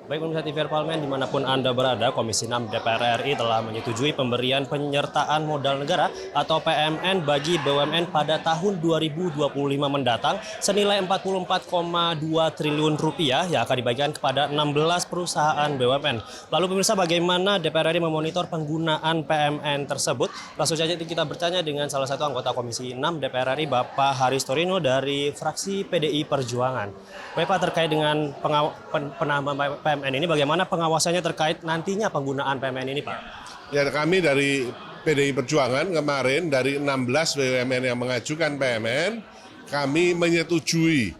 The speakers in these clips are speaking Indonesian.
Baik pemirsa TV Parlemen dimanapun Anda berada, Komisi 6 DPR RI telah menyetujui pemberian penyertaan modal negara atau PMN bagi BUMN pada tahun 2025 mendatang senilai 44,2 triliun rupiah yang akan dibagikan kepada 16 perusahaan BUMN. Lalu pemirsa, bagaimana DPR RI memonitor penggunaan PMN tersebut? Langsung saja kita bertanya dengan salah satu anggota Komisi 6 DPR RI, Bapak Haristorino dari fraksi PDI Perjuangan. Baik Pak, terkait dengan penambahan PMN ini, bagaimana pengawasannya terkait nantinya penggunaan PMN ini, Pak? Ya, kami dari PDI Perjuangan kemarin dari 16 BUMN yang mengajukan PMN, kami menyetujui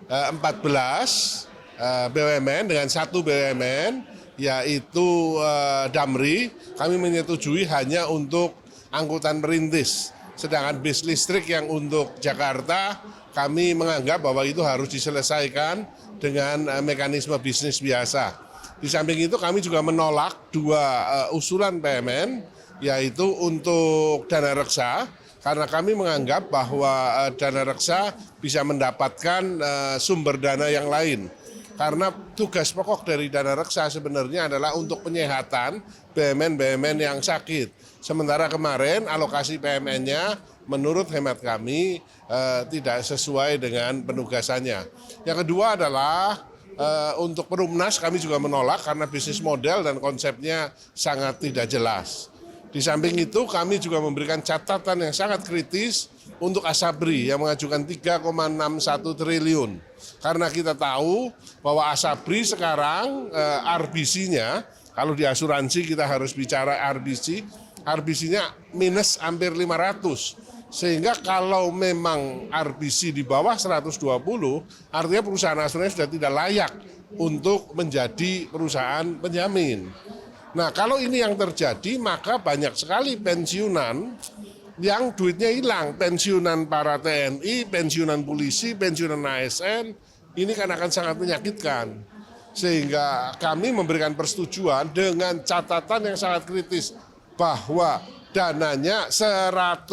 14 BUMN dengan satu BUMN yaitu Damri. Kami menyetujui hanya untuk angkutan perintis. Sedangkan bis listrik yang untuk Jakarta, kami menganggap bahwa itu harus diselesaikan dengan mekanisme bisnis biasa. Di samping itu kami juga menolak dua usulan PMN, yaitu untuk dana reksa, karena kami menganggap bahwa dana reksa bisa mendapatkan sumber dana yang lain. Karena tugas pokok dari dana reksa sebenarnya adalah untuk penyehatan BUMN-BUMN yang sakit. Sementara kemarin alokasi PMN-nya menurut hemat kami tidak sesuai dengan penugasannya. Yang kedua adalah untuk Perumnas kami juga menolak karena bisnis model dan konsepnya sangat tidak jelas. Di samping itu kami juga memberikan catatan yang sangat kritis untuk Asabri yang mengajukan 3,61 triliun. Karena kita tahu bahwa Asabri sekarang RBC-nya, kalau di asuransi kita harus bicara RBC-nya minus hampir 500. Sehingga kalau memang RBC di bawah 120, artinya perusahaan asuransi sudah tidak layak untuk menjadi perusahaan penjamin. Nah, kalau ini yang terjadi, maka banyak sekali pensiunan yang duitnya hilang. Pensiunan para TNI, pensiunan polisi, pensiunan ASN, ini kan akan sangat menyakitkan. Sehingga kami memberikan persetujuan dengan catatan yang sangat kritis bahwa dananya 100%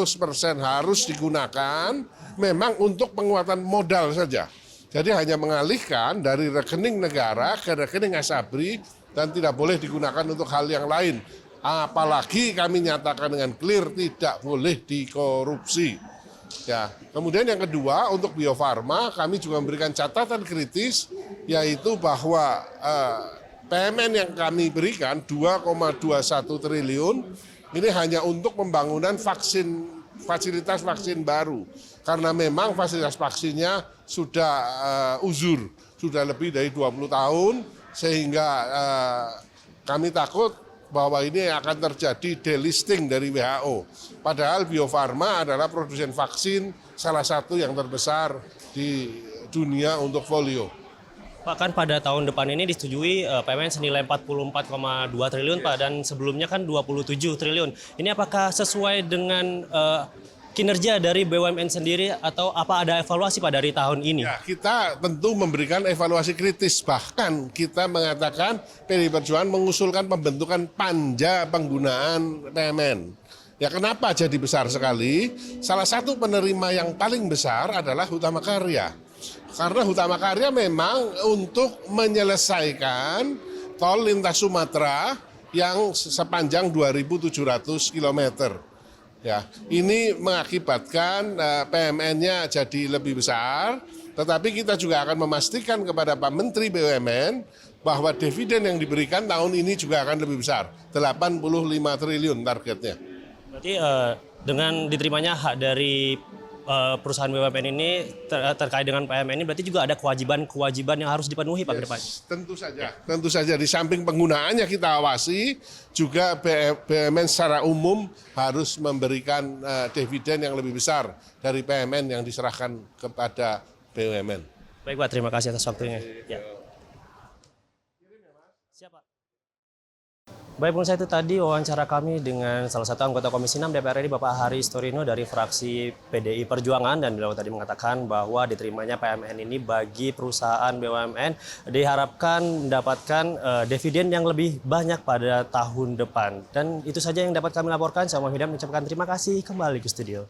harus digunakan memang untuk penguatan modal saja. Jadi hanya mengalihkan dari rekening negara ke rekening Asabri dan tidak boleh digunakan untuk hal yang lain. Apalagi kami nyatakan dengan clear tidak boleh dikorupsi. Ya, kemudian yang kedua untuk Bio Farma kami juga memberikan catatan kritis yaitu bahwa PMN yang kami berikan 2,21 triliun ini hanya untuk pembangunan fasilitas vaksin baru. Karena memang fasilitas vaksinnya sudah uzur, sudah lebih dari 20 tahun, sehingga kami takut bahwa ini akan terjadi delisting dari WHO. Padahal Bio Farma adalah produsen vaksin salah satu yang terbesar di dunia untuk polio. Pak, kan pada tahun depan ini disetujui PMN senilai 44,2 triliun, Pak, dan sebelumnya kan 27 triliun. Ini apakah sesuai dengan kinerja dari BUMN sendiri atau apa ada evaluasi Pak dari tahun ini? Ya, kita tentu memberikan evaluasi kritis. Bahkan kita mengatakan PDI Perjuangan mengusulkan pembentukan panja penggunaan PMN. Ya, kenapa jadi besar sekali? Salah satu penerima yang paling besar adalah Hutama Karya. Karena Hutama Karya memang untuk menyelesaikan tol lintas Sumatera yang sepanjang 2.700 km. Ya, ini mengakibatkan PMN-nya jadi lebih besar, tetapi kita juga akan memastikan kepada Pak Menteri BUMN bahwa dividen yang diberikan tahun ini juga akan lebih besar, 85 triliun targetnya. Berarti dengan diterimanya hak dari perusahaan BUMN ini terkait dengan PMN ini berarti juga ada kewajiban yang harus dipenuhi Pak ke depan. Tentu saja di samping penggunaannya kita awasi, juga BUMN secara umum harus memberikan dividen yang lebih besar dari PMN yang diserahkan kepada BUMN. Baik Pak, terima kasih atas waktunya. Ya. Siap Pak. Baik pemirsa, itu tadi wawancara kami dengan salah satu anggota Komisi 6 DPR RI, Bapak Haristorino dari fraksi PDI Perjuangan, dan beliau tadi mengatakan bahwa diterimanya PMN ini bagi perusahaan BUMN diharapkan mendapatkan dividen yang lebih banyak pada tahun depan. Dan itu saja yang dapat kami laporkan. Saya Muhammad Hidam mengucapkan terima kasih, kembali ke studio.